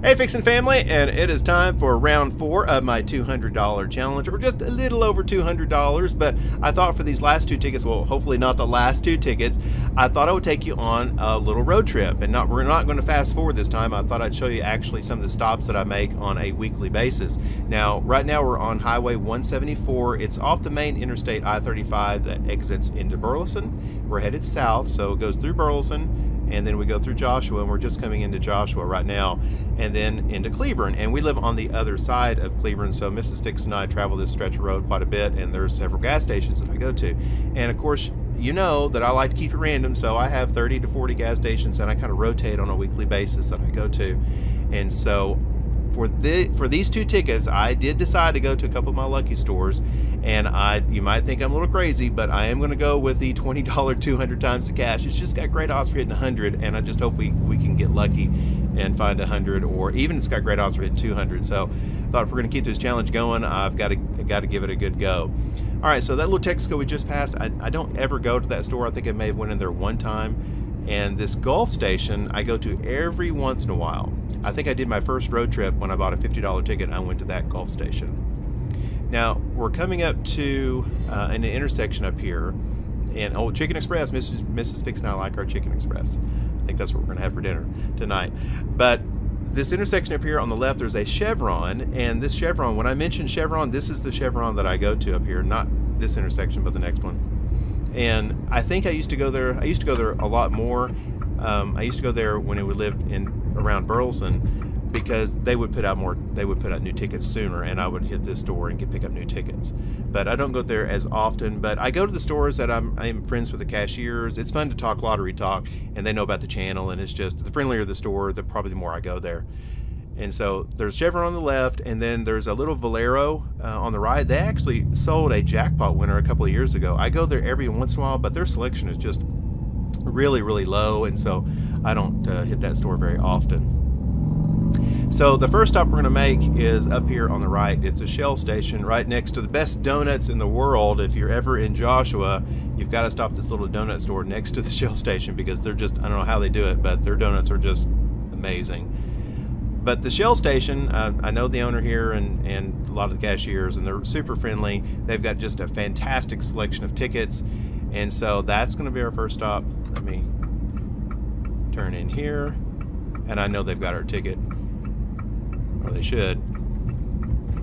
Hey Fixin family, and it is time for round 4 of my $200 challenge, or just a little over $200, but I thought for these last 2 tickets, well hopefully not the last 2 tickets, I thought I would take you on a little road trip, and we're not going to fast forward this time. I thought I'd show you actually some of the stops that I make on a weekly basis. Now, right now we're on Highway 174. It's off the main Interstate I-35 that exits into Burleson. We're headed south, so it goes through Burleson, and then we go through Joshua, and we're just coming into Joshua right now, and then into Cleburne. And we live on the other side of Cleburne, so Mrs. Fixin and I travel this stretch of road quite a bit, and there's several gas stations that I go to. And of course, you know that I like to keep it random, so I have 30 to 40 gas stations, and I kind of rotate on a weekly basis that I go to. And so for these 2 tickets, I did decide to go to a couple of my lucky stores, and you might think I'm a little crazy, but I am going to go with the $20 200 times the cash. It's just got great odds for hitting 100, and I just hope we can get lucky and find 100, or even it's got great odds for hitting 200. So I thought if we're going to keep this challenge going, I've got to give it a good go. All right, so that little Texaco we just passed, I don't ever go to that store. I think I may have went in there one time. And this Gulf station I go to every once in a while. I think I did my first road trip when I bought a $50 ticket. I went to that Gulf station. Now we're coming up to an intersection up here, and oh, Chicken Express. Mrs. Fix and I like our Chicken Express. I think that's what we're gonna have for dinner tonight. But this intersection up here on the left, there's a Chevron, and this Chevron, when I mention Chevron, this is the Chevron that I go to up here, not this intersection, but the next one. And I think I used to go there. I used to go there a lot more. I used to go there when we lived around Burleson, because they would put out new tickets sooner, and I would hit this store and pick up new tickets. But I don't go there as often. But I go to the stores that I'm friends with the cashiers. It's fun to talk lottery talk, and they know about the channel. And it's just, the friendlier the store, probably the more I go there. And so there's Chevron on the left, and then there's a little Valero on the right. They actually sold a jackpot winner a couple of years ago. I go there every once in a while, but their selection is just really, really low, and so I don't hit that store very often. So the first stop we're going to make is up here on the right. It's a Shell station right next to the best donuts in the world. If you're ever in Joshua, you've got to stop at this little donut store next to the Shell station, because they're just, I don't know how they do it, but their donuts are just amazing. But the Shell station, I know the owner here and a lot of the cashiers, and they're super friendly. They've got just a fantastic selection of tickets, and so that's going to be our first stop. Let me turn in here, and I know they've got our ticket, or they should.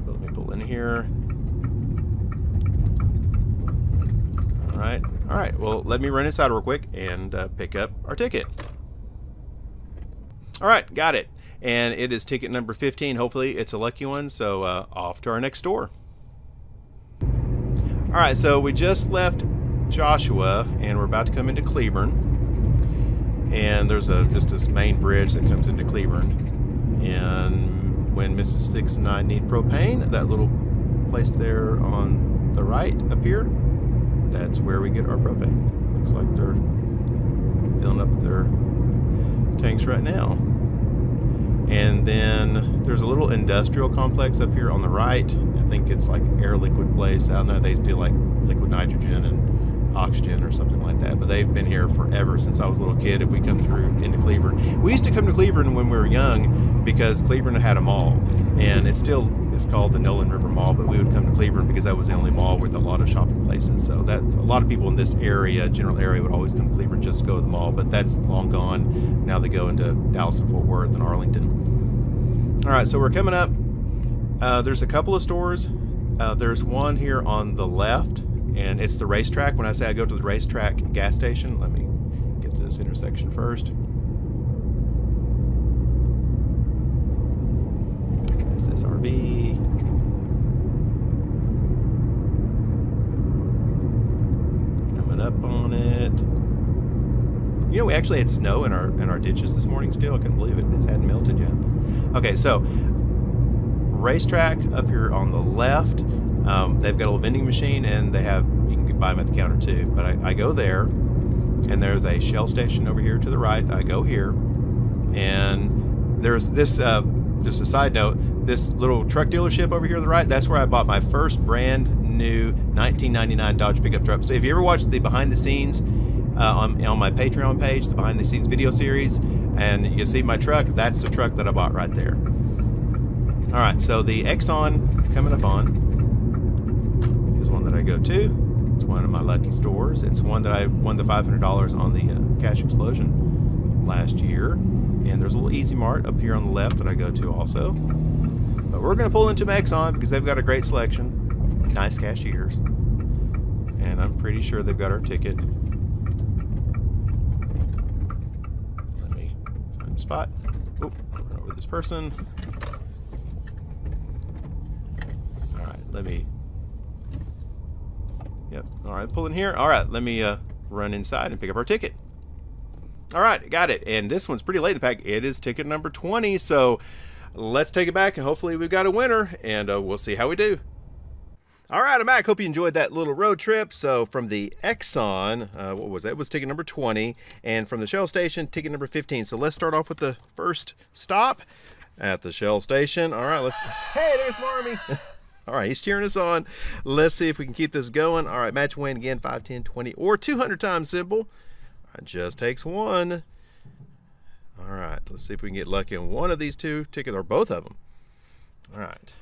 But let me pull in here. All right. Well, let me run inside real quick and pick up our ticket. All right, got it. And it is ticket number 15. Hopefully it's a lucky one. So off to our next store. All right, so we just left Joshua, and we're about to come into Cleburne. And there's just this main bridge that comes into Cleburne. And when Mrs. Fix and I need propane, that little place there on the right up here, that's where we get our propane. Looks like they're filling up their tanks right now. And then there's a little industrial complex up here on the right. I think it's like air liquid place. I don't know, they do like liquid nitrogen and oxygen or something like that. But they've been here forever, since I was a little kid. If we come through into Cleburne, we used to come to Cleburne when we were young, because Cleburne had a mall, and it's called the Nolan River Mall. But we would come to Cleburne because that was the only mall with a lot of shopping places. So that a lot of people in this area, general area, would always come to Cleburne just to go to the mall. But that's long gone. Now they go into Dallas and Fort Worth and Arlington. All right, so we're coming up. There's a couple of stores. There's one here on the left, and it's the racetrack. When I say I go to the racetrack gas station, let me get to this intersection first. SSRB. Coming up on it. You know, we actually had snow in our ditches this morning still. I couldn't believe it. It hadn't melted yet. Okay, so racetrack up here on the left. They've got a little vending machine, and you can buy them at the counter too. But I go there, and there's a Shell station over here to the right. I go here, and there's this, just a side note, this little truck dealership over here to the right, that's where I bought my first brand new 1999 Dodge pickup truck. So if you ever watched the behind the scenes on my Patreon page, the behind the scenes video series, And you see my truck, that's the truck that I bought right there. All right, so the Exxon coming up on is one that I go to. It's one of my lucky stores. It's one that I won the $500 on the Cash Explosion last year. And there's a little Easy Mart up here on the left that I go to also. But we're gonna pull into my Exxon because they've got a great selection, nice cashiers. And I'm pretty sure they've got our ticket. Let me find a spot. Oh, run over this person. All right, let me. Yep. All right, pull in here. All right, let me run inside and pick up our ticket. All right, got it. And this one's pretty late in the pack. It is ticket number 20. So let's take it back and hopefully we've got a winner. And we'll see how we do. All right, I'm back. Hope you enjoyed that little road trip. So from the Exxon, what was that? It was ticket number 20. And from the Shell station, ticket number 15. So let's start off with the first stop at the Shell station. All right, let's. Hey, there's Marmy. All right, he's cheering us on. Let's see if we can keep this going. All right, match win again, 5, 10, 20, or 200 times simple. It just takes one. All right, let's see if we can get lucky on one of these two tickets, or both of them. All right.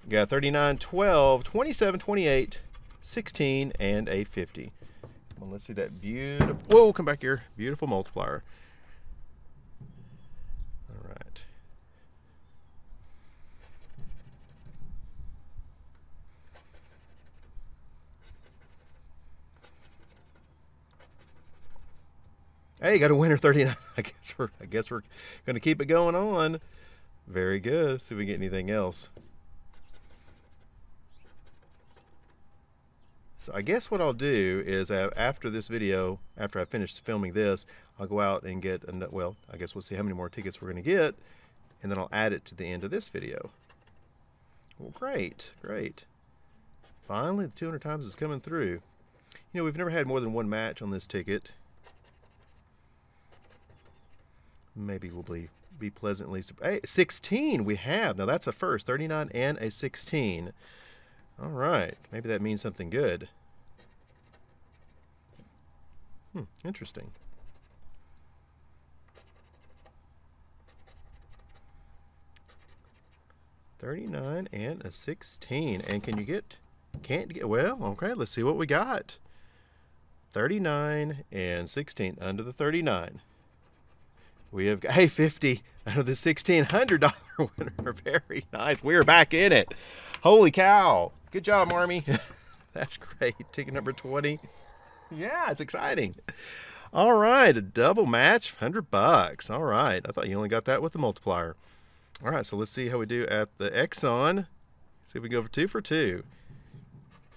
We got 39, 12, 27, 28, 16, and a 50. Well, let's see that beautiful, whoa, come back here. Beautiful multiplier. All right. Hey, got a winner, 39. I guess we're gonna keep it going on. Very good. See if we get anything else. So I guess what I'll do is after this video, after I finish filming this, I'll go out and get, well, I guess we'll see how many more tickets we're gonna get, and then I'll add it to the end of this video. Well, great, great. Finally, the 200 times is coming through. You know, we've never had more than one match on this ticket. Maybe we'll be pleasantly surprised. Hey, 16 we have. Now that's a first, 39 and a 16. All right, maybe that means something good. Interesting. $39 and a 16. And can you get, can't get, well, okay, let's see what we got. 39 and 16 under the 39. We have got, hey, 50 out of the $1,600 winner. Very nice. We're back in it. Holy cow. Good job, Marmy. That's great. Ticket number 20. Yeah, it's exciting. All right, a double match, $100. All right. I thought you only got that with the multiplier. All right, so let's see how we do at the Exxon. See if we can go for 2 for 2.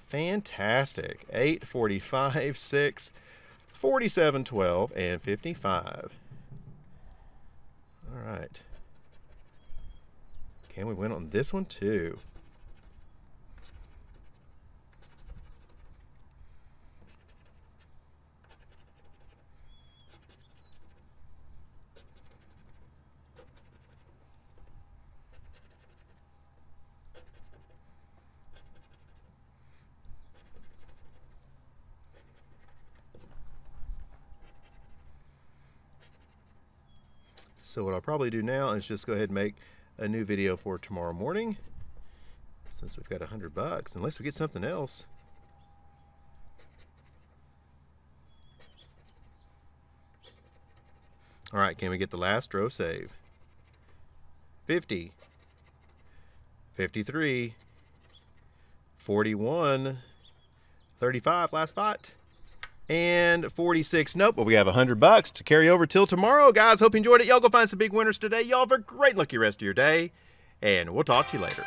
Fantastic. 8, 45, 6, 47, 12, and 55. All right. Can we win on this one too? So what I'll probably do now is just go ahead and make a new video for tomorrow morning, since we've got $100, unless we get something else. All right, can we get the last row save? 50, 53, 41, 35, last spot. And 46, nope, but we have $100 to carry over till tomorrow. Guys, hope you enjoyed it. Y'all go find some big winners today. Y'all have a great lucky rest of your day, and we'll talk to you later.